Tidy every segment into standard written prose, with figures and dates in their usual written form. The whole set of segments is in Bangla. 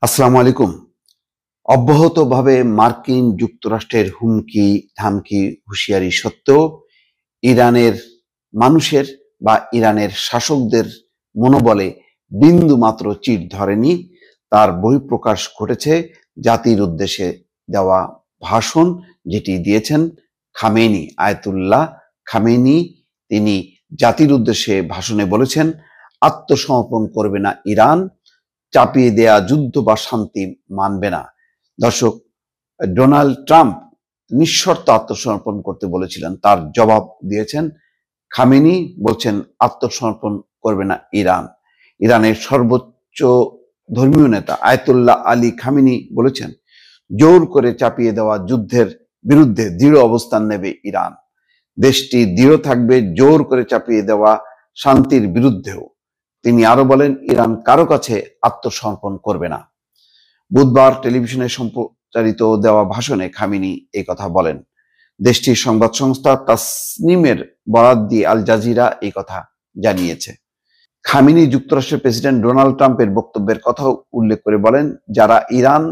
আসসালামু আলাইকুম। অব্যাহতভাবে মার্কিন যুক্তরাষ্ট্রের হুমকি ধামকি হুঁশিয়ারি সত্ত্বেও ইরানের মানুষের বা ইরানের শাসকদের মনোবলে বিন্দুমাত্র চিড় ধরেনি। তার বহিঃপ্রকাশ ঘটেছে জাতির উদ্দেশ্যে দেওয়া ভাষণ, যেটি দিয়েছেন খামেনি, আয়াতুল্লাহ খামেনি। তিনি জাতির উদ্দেশ্যে ভাষণে বলেছেন, আত্মসমর্পণ করবে না ইরান, চাপিয়ে দেয়া যুদ্ধ বা শান্তি মানবে না। দর্শক, ডোনাল্ড ট্রাম্প নিঃশর্ত আত্মসমর্পণ করতে বলেছিলেন, তার জবাব দিয়েছেন খামেনি। বলছেন আত্মসমর্পণ করবে না ইরান। ইরানের সর্বোচ্চ ধর্মীয় নেতা আয়াতুল্লাহ আলী খামেনি বলেছেন, জোর করে চাপিয়ে দেওয়া যুদ্ধের বিরুদ্ধে দৃঢ় অবস্থান নেবে ইরান। দেশটি দৃঢ় থাকবে জোর করে চাপিয়ে দেওয়া শান্তির বিরুদ্ধেও। তিনি আরো বলেন, ইরান কারো কাছে আত্মসমর্পণ করবে না। বুধবার টেলিভিশনে সম্প্রচারিত দেওয়া ভাষণে খামেনি এই কথা বলেন। দেশটির সংবাদ সংস্থা তাসনিমের বরাত দিয়ে আল জাজিরা এই কথা জানিয়েছে। খামেনি যুক্তরাষ্ট্রের প্রেসিডেন্ট ডোনাল্ড ট্রাম্পের বক্তব্যের কথাও উল্লেখ করে বলেন, যারা ইরান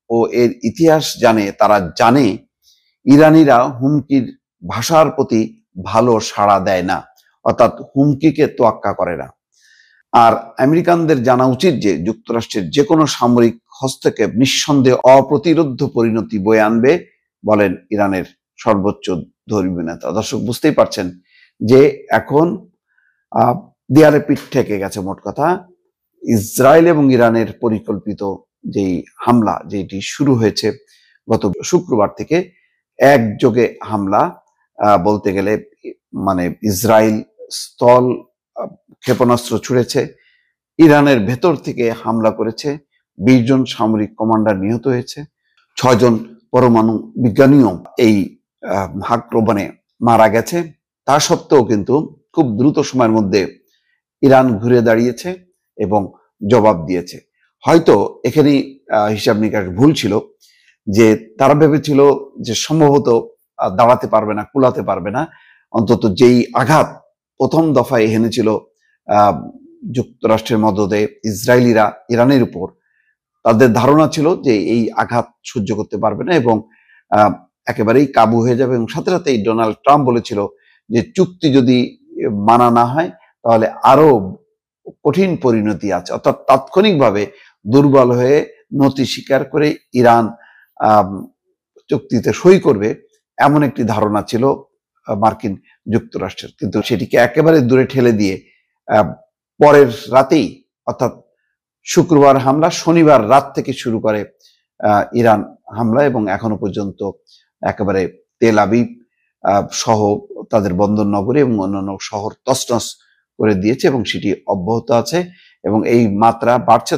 ও এর ইতিহাস জানে তারা জানে ইরানিরা হুমকির ভাষার প্রতি ভালো সাড়া দেয় না, অর্থাৎ হুমকিকে তোয়াক্কা করে না। আর আমেরিকানদের জানা উচিত যে যুক্তরাষ্ট্রের যে কোনো সামরিক হস্তক্ষেপ নিঃসন্দেহে অপ্রতিরোধ্য পরিণতি বয়ে আনবে, বলেন ইরানের সর্বোচ্চ ধর্মীয় নেতা। দর্শক, বুঝতেই পারছেন যে এখন দেয়ালে পিঠ ঠেকে গেছে। মোট কথা, ইসরায়েল এবং ইরানের পরিকল্পিত যেই হামলা, যেটি শুরু হয়েছে গত শুক্রবার থেকে, একযোগে হামলা বলতে গেলে মানে ইসরায়েল স্থল ক্ষেপণাস্ত্র ছুড়েছে, ইরানের ভেতর থেকে হামলা করেছে, 20 জন সামরিক কমান্ডার নিহত হয়েছে, 6 জন পরমাণু বিজ্ঞানীও এই আক্রমণে মারা গেছে। তা সত্ত্বেও কিন্তু খুব দ্রুত সময়ের মধ্যে ইরান ঘুরে দাঁড়িয়েছে এবং জবাব দিয়েছে। হয়তো এখানেই হিসাব নিকাশ ভুল ছিল, যে তারা ভেবেছিল যে সম্ভবত দাঁড়াতে পারবে না, কুলাতে পারবে না। অন্তত যেই আঘাত প্রথম দফায় হেনেছিল যুক্তরাষ্ট্রের মদদে ইসরায়েলিরা ইরানের উপর, তাদের ধারণা ছিল যে এই আঘাত সহ্য করতে পারবে না এবং একেবারেই কাবু হয়ে যাবে। এবং সাথে সাথেই ডোনাল্ড ট্রাম্প বলেছিল যে চুক্তি যদি মানা না হয় তাহলে আরো কঠিন পরিণতি আছে, অর্থাৎ তাৎক্ষণিকভাবে দুর্বল হয়ে নতি স্বীকার করে ইরান চুক্তিতে সই করবে, এমন একটি ধারণা ছিল মার্কিন যুক্তরাষ্ট্রের। কিন্তু সেটিকে একেবারে দূরে ঠেলে দিয়ে পরের রাতেই, অর্থাৎ শুক্রবার হামলা, শনিবার রাত থেকে শুরু করে ইরান হামলা এবং এখনো পর্যন্ত একেবারে তেল আবিব সহ তাদের বন্দর নগরী এবং অন্যান্য শহর তছনছ করে দিয়েছে এবং সেটি অব্যাহত আছে এবং এই মাত্রা বাড়ছে।